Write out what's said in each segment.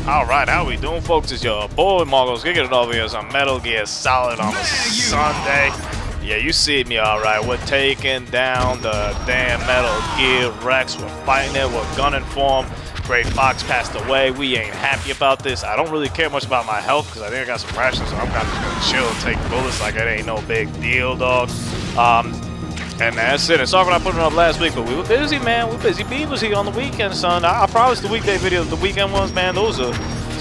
Alright, how we doing, folks? It's your boy Margo's kicking it over here on Metal Gear Solid on a Sunday. Yeah, you see me alright. We're taking down the damn Metal Gear Rex. We're fighting it. We're gunning for him. Great Fox passed away. We ain't happy about this. I don't really care much about my health because I think I got some rations, so I'm kind of just gonna chill and take bullets like it ain't no big deal, dog. And that's it. And sorry for not putting it up last week, but we were busy, man. We're busy beavers here on the weekend, son. I promise the weekday videos, the weekend ones, man, those are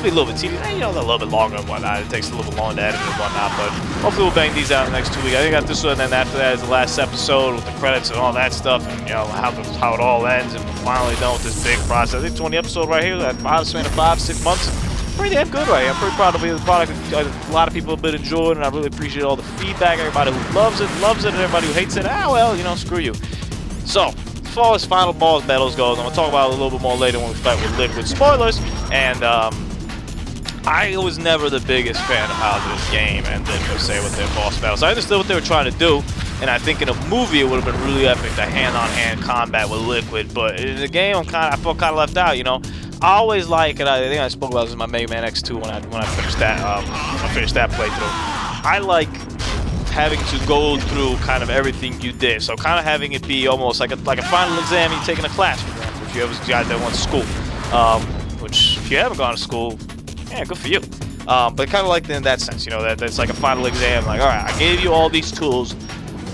be a little bit tedious. You know, they're a little bit longer and whatnot. It takes a little bit longer to edit and whatnot, but hopefully we'll bang these out in the next 2 weeks. I think I got this one, and then after that is the last episode with the credits and all that stuff, and you know how it all ends, and we're finally done with this big process. I think 20 episodes right here. That about span of 5-6 months. Pretty damn good right here. I'm pretty proud to be the product. A lot of people have been enjoying, and I really appreciate all the feedback. Everybody who loves it, and everybody who hates it. Well, you know, screw you. So, as far as final boss battles goes, I'm gonna talk about it a little bit more later when we fight with Liquid. Spoilers, and I was never the biggest fan of how this game ended, per se, with their boss battles. I understood what they were trying to do, and I think in a movie it would have been really epic, the hand-on-hand combat with Liquid. But in the game, I felt kind of left out, you know. I always like, and I think I spoke about this in my Mega Man X2 when I finished that playthrough. I like having to go through kind of everything you did, so kind of having it be almost like a final exam you're taking a class, for example, if you ever got that one to school. Which, if you haven't gone to school, yeah, good for you. But kind of like in that sense, you know, that's like a final exam. Like, all right, I gave you all these tools.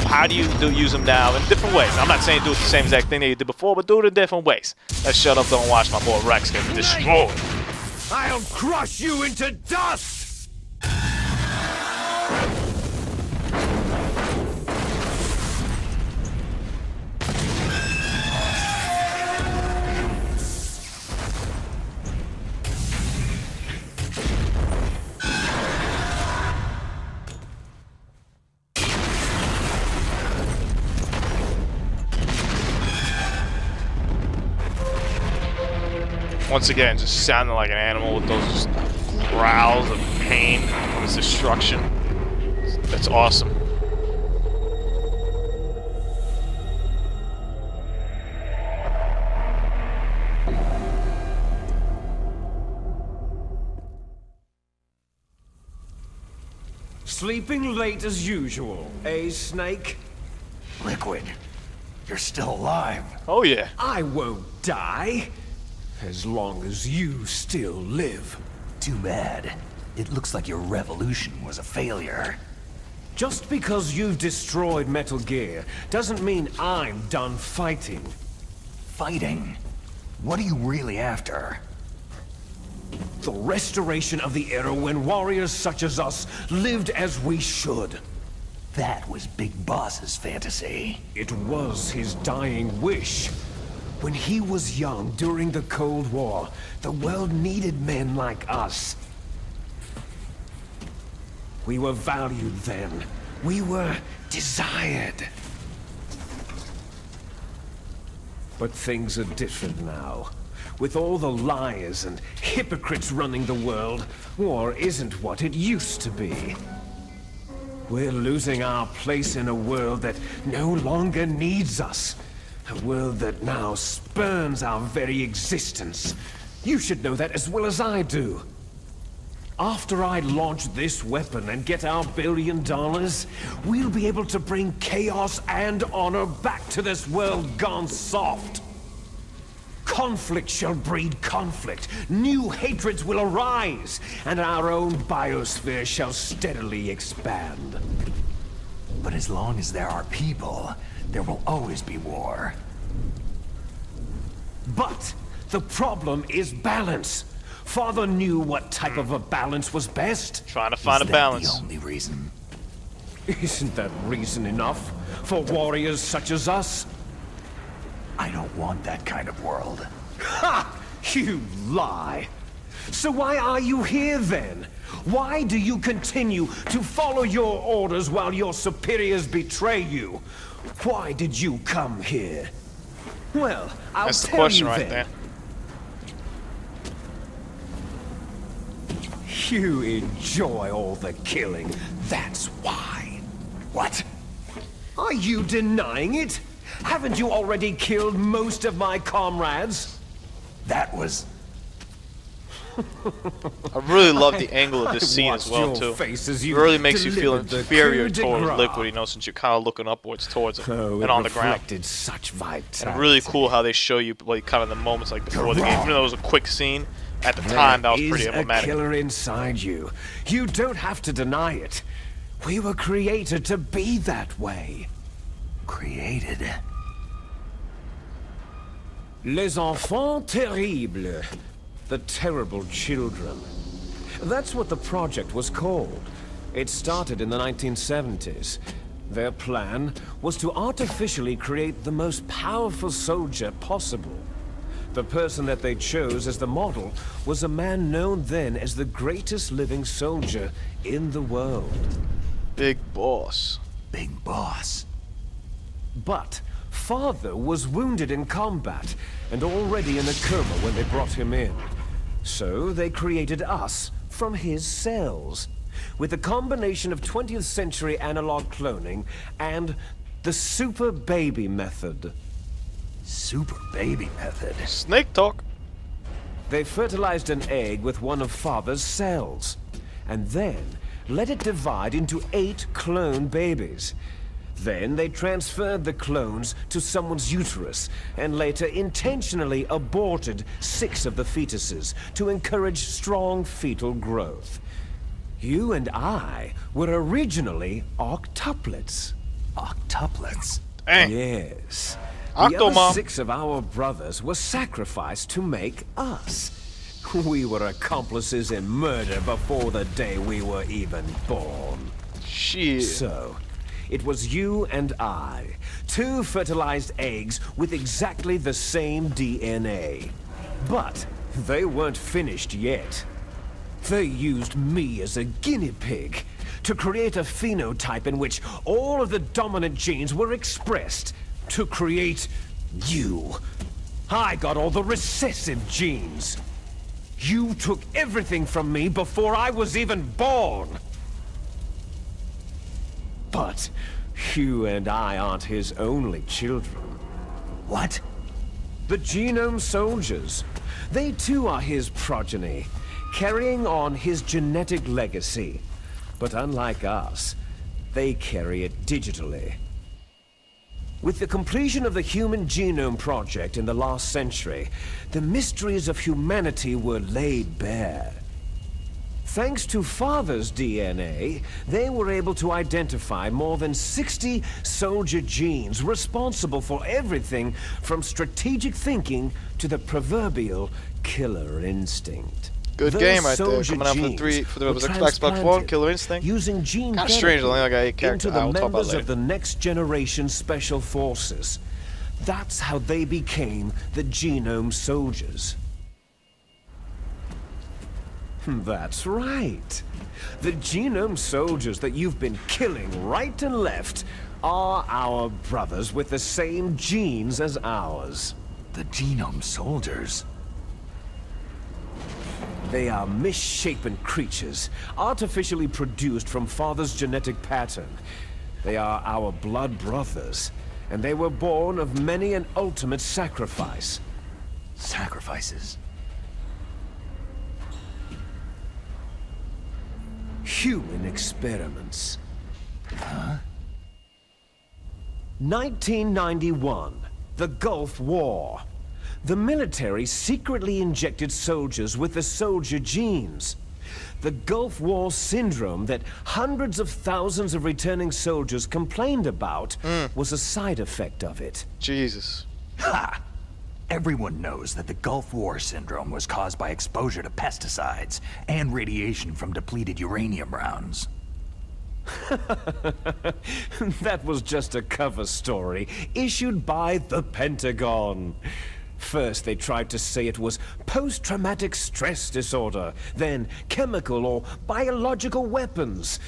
How do you use them now in different ways? I'm not saying do it the same exact thing that you did before, but do it in different ways. Let's shut up, don't watch my boy Rex get destroyed. I'll crush you into dust! Once again, just sounding like an animal with those just growls of pain and destruction. That's awesome. Sleeping late as usual, eh, Snake? Liquid, you're still alive. Oh yeah. I won't die. As long as you still live. Too bad. It looks like your revolution was a failure. Just because you've destroyed Metal Gear doesn't mean I'm done fighting. Fighting? What are you really after? The restoration of the era when warriors such as us lived as we should. That was Big Boss's fantasy. It was his dying wish. When he was young, during the Cold War, the world needed men like us. We were valued then. We were desired. But things are different now. With all the liars and hypocrites running the world, war isn't what it used to be. We're losing our place in a world that no longer needs us. A world that now spurns our very existence. You should know that as well as I do. After I launch this weapon and get our $1 billion, we'll be able to bring chaos and honor back to this world gone soft. Conflict shall breed conflict. New hatreds will arise, and our own biosphere shall steadily expand. But as long as there are people, there will always be war. But the problem is balance. Father knew what type of a balance was best. Trying to find a balance. The only reason? Isn't that reason enough for warriors such as us? I don't want that kind of world. Ha! You lie! So why are you here then? Why do you continue to follow your orders while your superiors betray you? Why did you come here? Well, I'll That's the tell question you right then. there. You enjoy all the killing, that's why. What? Are you denying it? Haven't you already killed most of my comrades? That was... I really love the angle of this I scene as well watched your too. face as It you really makes you feel delivered the inferior coup de towards grace. Liquid, you know, since you're kind of looking upwards towards him Oh, and on the ground. reflected such vitality. And really cool how they show you like kind of the moments like before the game. Even though it was a quick scene, at the time that was pretty There is a emblematic. killer inside you. You don't have to deny it. We were created to be that way. created. Les enfants terribles. The terrible children. That's what the project was called. It started in the 1970s. Their plan was to artificially create the most powerful soldier possible. The person that they chose as the model was a man known then as the greatest living soldier in the world. Big boss. Big boss. But Father was wounded in combat and already in a coma when they brought him in. So they created us from his cells, with a combination of 20th century analog cloning and the super baby method. Super baby method. Snake talk. They fertilized an egg with one of Father's cells, and then let it divide into 8 clone babies. Then they transferred the clones to someone's uterus, and later intentionally aborted 6 of the fetuses to encourage strong fetal growth. You and I were originally octuplets. Octuplets? Dang. Yes. The Octomom. other 6 of our brothers were sacrificed to make us. We were accomplices in murder before the day we were even born. Shit. So, it was you and I, 2 fertilized eggs with exactly the same DNA. But they weren't finished yet. They used me as a guinea pig to create a phenotype in which all of the dominant genes were expressed to create you. I got all the recessive genes. You took everything from me before I was even born. But you and I aren't his only children. What? The Genome Soldiers. They too are his progeny, carrying on his genetic legacy. But unlike us, they carry it digitally. With the completion of the Human Genome Project in the last century, the mysteries of humanity were laid bare. Thanks to Father's DNA, they were able to identify more than 60 soldier genes responsible for everything from strategic thinking to the proverbial killer instinct. Good Those game right there. soldier Coming out for the genes for the were Xbox One, transplanted Killer Instinct. using gene Kinda strange, therapy only I got 8 into characters. the I'll talk about members later. of the next generation special forces. That's how they became the Genome Soldiers. That's right. The Genome Soldiers that you've been killing right and left are our brothers with the same genes as ours. The Genome Soldiers? They are misshapen creatures, artificially produced from Father's genetic pattern. They are our blood brothers, and they were born of many an ultimate sacrifice. Sacrifices? Human experiments. Huh? 1991, the Gulf War. The military secretly injected soldiers with the soldier genes. The Gulf War syndrome that hundreds of thousands of returning soldiers complained about was a side effect of it. Jesus. Ha! Everyone knows that the Gulf War syndrome was caused by exposure to pesticides and radiation from depleted uranium rounds. That was just a cover story issued by the Pentagon. First, they tried to say it was post-traumatic stress disorder, then chemical or biological weapons.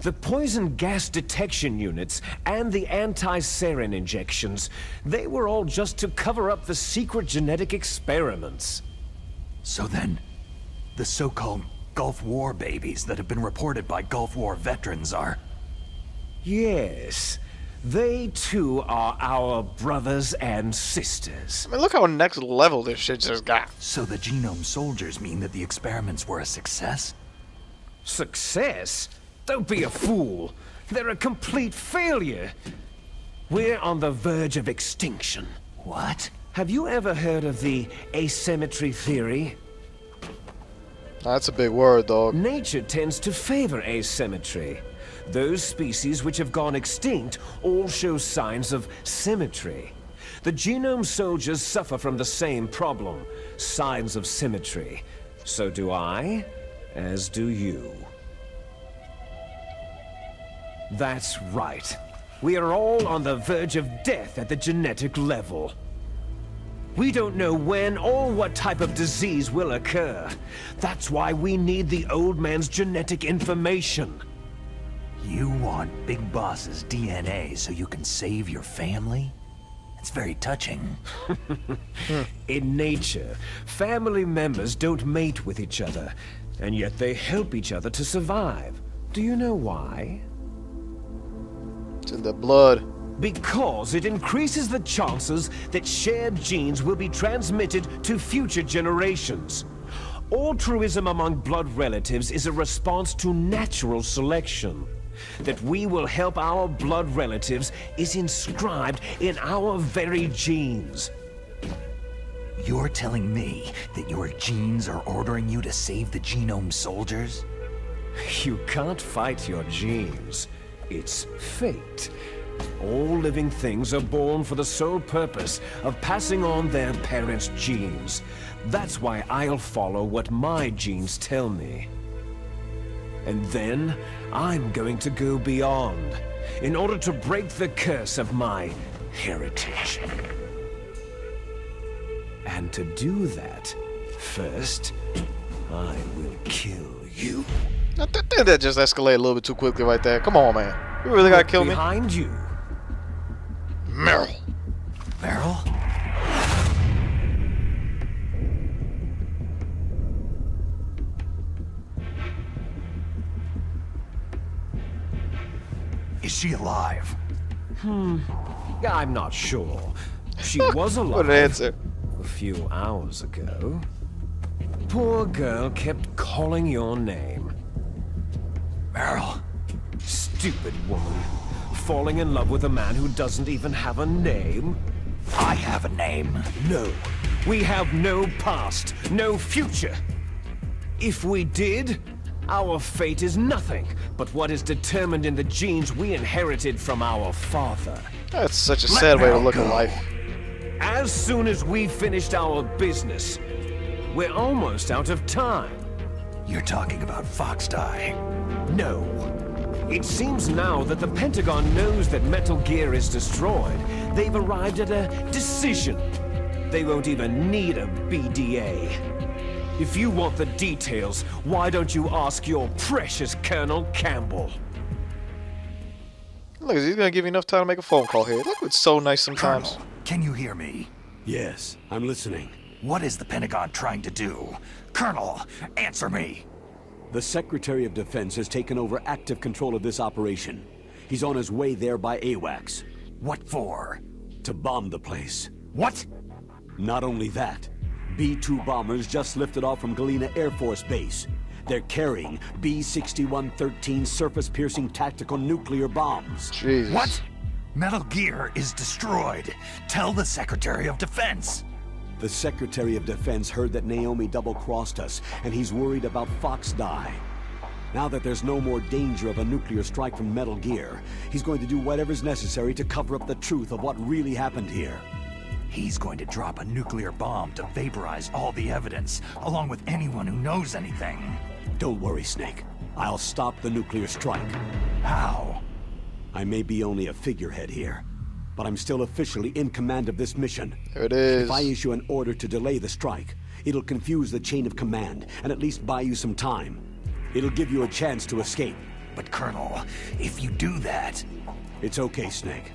The poison gas detection units and the anti-sarin injections, they were all just to cover up the secret genetic experiments. So then, the so-called Gulf War babies that have been reported by Gulf War veterans are... Yes, they too are our brothers and sisters. I mean, look how next level this shit just got. So the genome soldiers mean that the experiments were a success? Success? Don't be a fool. They're a complete failure. We're on the verge of extinction. What? Have you ever heard of the asymmetry theory? That's a big word, dog. Nature tends to favor asymmetry. Those species which have gone extinct all show signs of symmetry. The genome soldiers suffer from the same problem, signs of symmetry. So do I, as do you. That's right. We are all on the verge of death at the genetic level. We don't know when or what type of disease will occur. That's why we need the old man's genetic information. You want Big Boss's DNA so you can save your family? It's very touching. In nature, family members don't mate with each other, and yet they help each other to survive. Do you know why? It's in the blood. Because it increases the chances that shared genes will be transmitted to future generations. Altruism among blood relatives is a response to natural selection. That we will help our blood relatives is inscribed in our very genes. You're telling me that your genes are ordering you to save the genome soldiers? You can't fight your genes. It's fate. All living things are born for the sole purpose of passing on their parents' genes. That's why I'll follow what my genes tell me. And then, I'm going to go beyond, in order to break the curse of my heritage. And to do that, first, I will kill you. I think that just escalated a little bit too quickly right there. Come on, man. You really gotta kill me? Behind you. Meryl. Meryl? Is she alive? I'm not sure. She was alive. What an answer. A few hours ago. Poor girl kept calling your name. Meryl? Stupid woman. Falling in love with a man who doesn't even have a name? I have a name. No. We have no past, no future. If we did, our fate is nothing but what is determined in the genes we inherited from our father. That's such a sad way to look at life. As soon as we finished our business, we're almost out of time. You're talking about Foxdie. No. It seems now that the Pentagon knows that Metal Gear is destroyed. They've arrived at a decision. They won't even need a BDA. If you want the details, why don't you ask your precious Colonel Campbell? Look, he's gonna give you enough time to make a phone call here. Look, it's so nice sometimes. Colonel, can you hear me? Yes, I'm listening. What is the Pentagon trying to do? Colonel, answer me! The Secretary of Defense has taken over active control of this operation. He's on his way there by AWACS. What for? To bomb the place. What? Not only that, B-2 bombers just lifted off from Galena Air Force Base. They're carrying B-6113 surface-piercing tactical nuclear bombs. Jesus. What? Metal Gear is destroyed. Tell the Secretary of Defense. The Secretary of Defense heard that Naomi double-crossed us, and he's worried about Foxdie. Now that there's no more danger of a nuclear strike from Metal Gear, he's going to do whatever's necessary to cover up the truth of what really happened here. He's going to drop a nuclear bomb to vaporize all the evidence, along with anyone who knows anything. Don't worry, Snake. I'll stop the nuclear strike. How? I may be only a figurehead here, but I'm still officially in command of this mission. There it is. If I issue an order to delay the strike, it'll confuse the chain of command and at least buy you some time. It'll give you a chance to escape. But Colonel, if you do that... It's okay, Snake.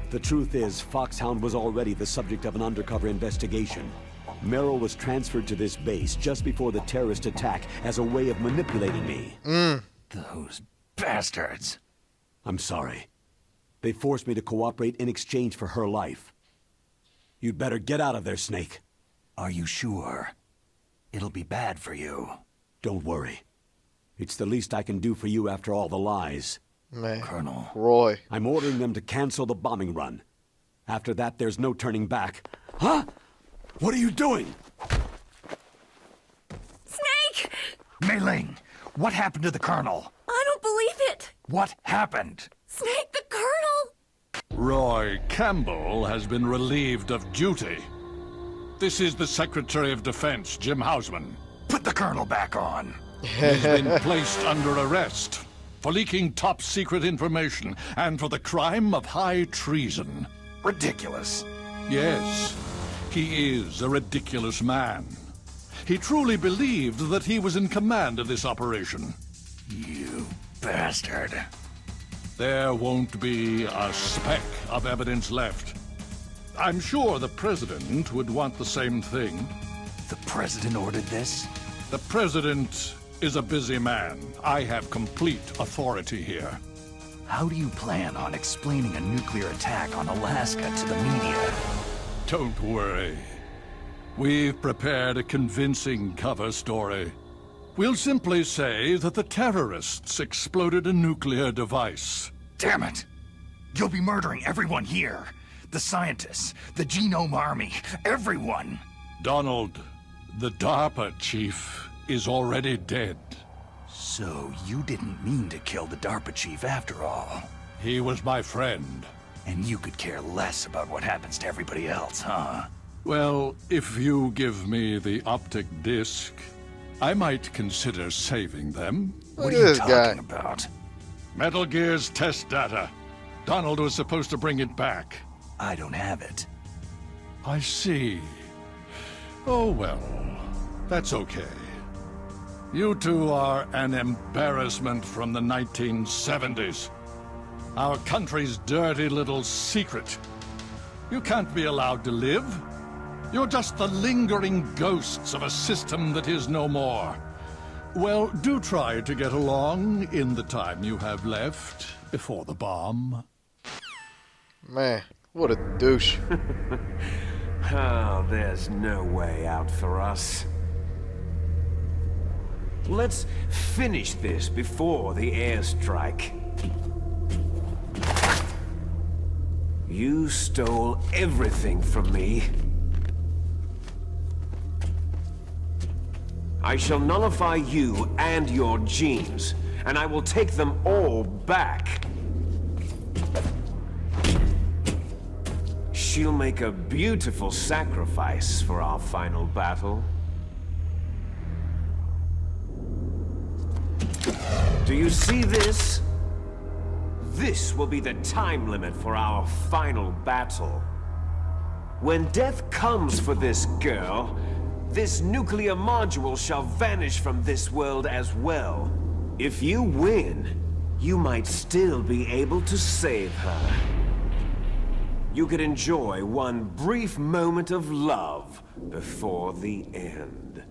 The truth is, Foxhound was already the subject of an undercover investigation. Merrill was transferred to this base just before the terrorist attack as a way of manipulating me. Those bastards. I'm sorry. They forced me to cooperate in exchange for her life. You'd better get out of there, Snake. Are you sure? It'll be bad for you. Don't worry. It's the least I can do for you after all the lies. Man, Colonel. Roy. I'm ordering them to cancel the bombing run. After that, there's no turning back. Huh? What are you doing? Snake! Mei Ling, what happened to the Colonel? I don't believe it! What happened? Snake, the Colonel! Roy Campbell has been relieved of duty. This is the Secretary of Defense, Jim Hausman. Put the Colonel back on. He's been placed under arrest for leaking top-secret information and for the crime of high treason. Ridiculous. Yes, he is a ridiculous man. He truly believed that he was in command of this operation. You bastard. There won't be a speck of evidence left. I'm sure the President would want the same thing. The President ordered this? The President is a busy man. I have complete authority here. How do you plan on explaining a nuclear attack on Alaska to the media? Don't worry. We've prepared a convincing cover story. We'll simply say that the terrorists exploded a nuclear device. Damn it! You'll be murdering everyone here. The scientists, the Genome Army, everyone. Donald, the DARPA chief, is already dead. So you didn't mean to kill the DARPA chief after all. He was my friend. And you could care less about what happens to everybody else, huh? Well, if you give me the optic disc, I might consider saving them. What Look are at you this talking guy. about? Metal Gear's test data. Donald was supposed to bring it back. I don't have it. I see. Oh well, that's okay. You two are an embarrassment from the 1970s. Our country's dirty little secret. You can't be allowed to live. You're just the lingering ghosts of a system that is no more. Well, do try to get along in the time you have left before the bomb. Man, what a douche. Oh, there's no way out for us. Let's finish this before the airstrike. You stole everything from me. I shall nullify you and your genes, and I will take them all back. She'll make a beautiful sacrifice for our final battle. Do you see this? This will be the time limit for our final battle. When death comes for this girl, this nuclear module shall vanish from this world as well. If you win, you might still be able to save her. You could enjoy one brief moment of love before the end.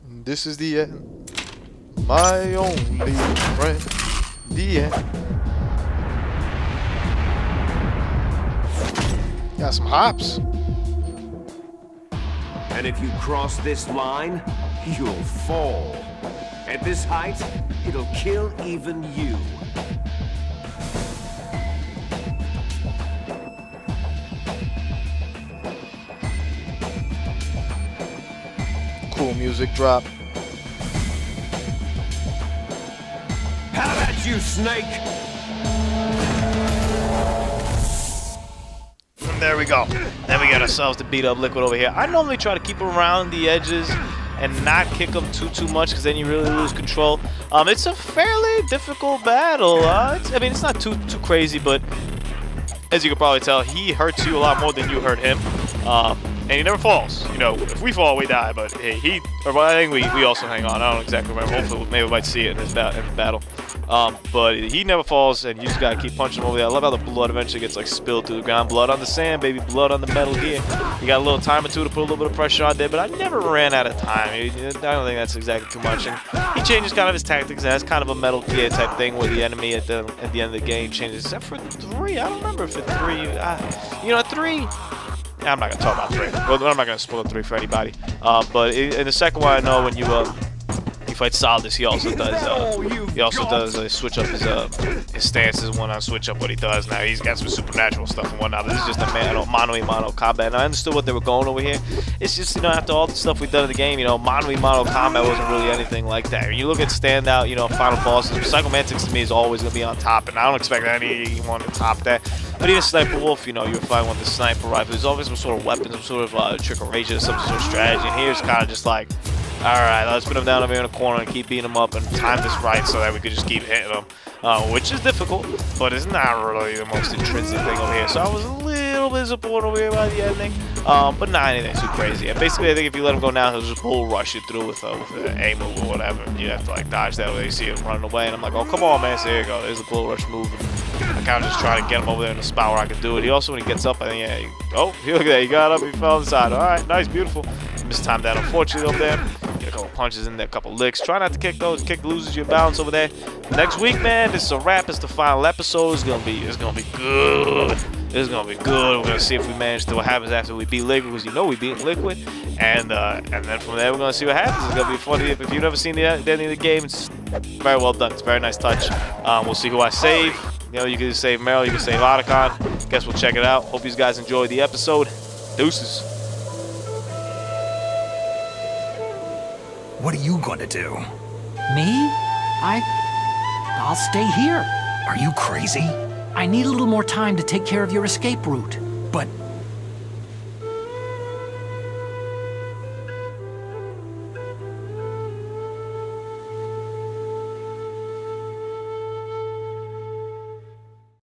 This is the end. My only friend. The end. Got some hops. And if you cross this line, you'll fall. At this height, it'll kill even you. Cool music drop. How about you, Snake? And there we go. Then we got ourselves to beat up Liquid over here. I normally try to keep him around the edges and not kick him too much, because then you really lose control. It's a fairly difficult battle. I mean, it's not too crazy, but as you can probably tell, he hurts you a lot more than you hurt him. And he never falls. You know, if we fall, we die. But hey, I think we also hang on. I don't exactly remember. Hopefully, maybe we might see it in this battle. But he never falls, and you just gotta keep punching him over there. I love how the blood eventually gets like spilled to the ground. Blood on the sand, baby. Blood on the Metal Gear. You got a little time or two to put a little bit of pressure on there, but I never ran out of time. I don't think that's exactly too much. And he changes kind of his tactics. And that's kind of a Metal Gear type thing where the enemy at the end of the game changes. Except for 3, I don't remember if at 3. You know, 3. I'm not gonna talk about 3. Well, I'm not gonna spoil 3 for anybody. But in the second one, I know when you fight Solidus, he also does switch up his stances when I switch up what he does. Now he's got some supernatural stuff and whatnot. This is just a mano combat. And I understood what they were going over here. It's just, you know, after all the stuff we've done in the game, you know, mano combat wasn't really anything like that. When you look at standout, you know, final bosses, Psychomantics to me is always gonna be on top, and I don't expect anyone to top that. But even Sniper Wolf, you know, you're fighting with the sniper rifle. There's always some sort of weapon, some sort of trick or rage, some sort of strategy. And here's kind of just like, alright, let's put him down over here in the corner and keep beating him up and time this right so that we could just keep hitting him. Which is difficult, but it's not really the most intrinsic thing over here. So I was a little bit disappointed over here by the ending. But not anything too crazy. And basically, I think if you let him go now, he'll just bull rush you through with an A move or whatever. You have to like dodge that way. You see him running away, and I'm like, oh, come on, man. So here you go. There's a bull rush move. And I kind of just try to get him over there in the spot where I can do it. He also, when he gets up, I think, yeah, look at that. He got up, he fell on the side. All right, nice, beautiful. Mistimed that, unfortunately, up there. Get a couple punches in there, a couple licks. Try not to kick those. Kick loses your balance over there. Next week, man, this is a wrap. It's the final episode. It's gonna be good. It's gonna be good. We're gonna see if we manage to what happens after we beat Liquid, because you know we beat Liquid, and then from there we're gonna see what happens. It's gonna be funny. If you've never seen the ending of the game, it's very well done. It's a very nice touch. We'll see who I save. You know, you can save Meryl, you can save Otacon. Guess we'll check it out. Hope you guys enjoyed the episode. Deuces. What are you going to do? Me? I'll stay here. Are you crazy? I need a little more time to take care of your escape route. But